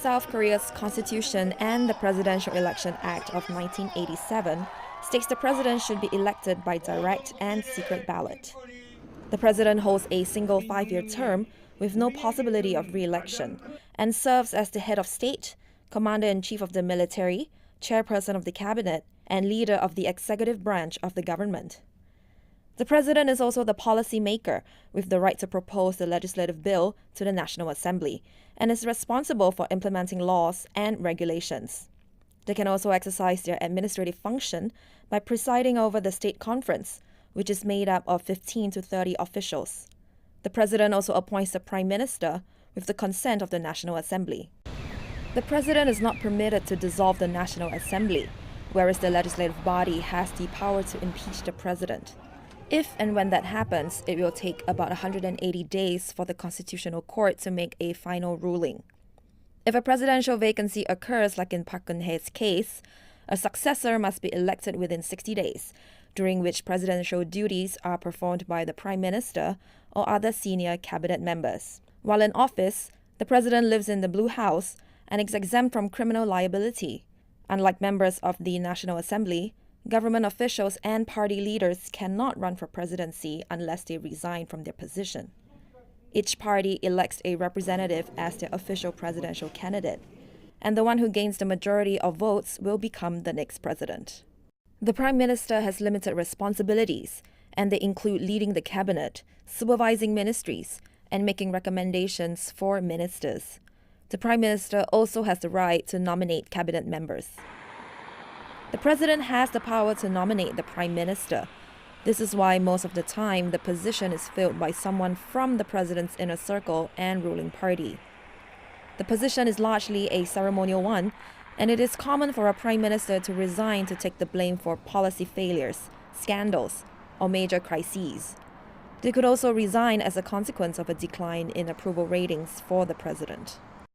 South Korea's constitution and the Presidential Election Act of 1987 states the president should be elected by direct and secret ballot. The president holds a single 5-year term with no possibility of re-election and serves as the head of state, commander-in-chief of the military, chairperson of the cabinet, and leader of the executive branch of the government. The president is also the policy maker with the right to propose the legislative bill to the National Assembly and is responsible for implementing laws and regulations. They can also exercise their administrative function by presiding over the state conference, which is made up of 15 to 30 officials. The president also appoints the prime minister with the consent of the National Assembly. The president is not permitted to dissolve the National Assembly, whereas the legislative body has the power to impeach the president. If and when that happens, it will take about 180 days for the Constitutional Court to make a final ruling. If a presidential vacancy occurs, like in Park Geun-hye's case, a successor must be elected within 60 days, during which presidential duties are performed by the Prime Minister or other senior cabinet members. While in office, the president lives in the Blue House and is exempt from criminal liability. Unlike members of the National Assembly, government officials and party leaders cannot run for presidency unless they resign from their position. Each party elects a representative as their official presidential candidate, and the one who gains the majority of votes will become the next president. The Prime Minister has limited responsibilities, and they include leading the cabinet, supervising ministries, and making recommendations for ministers. The Prime Minister also has the right to nominate cabinet members. The president has the power to nominate the prime minister. This is why most of the time the position is filled by someone from the president's inner circle and ruling party. The position is largely a ceremonial one, and it is common for a prime minister to resign to take the blame for policy failures, scandals, or major crises. They could also resign as a consequence of a decline in approval ratings for the president.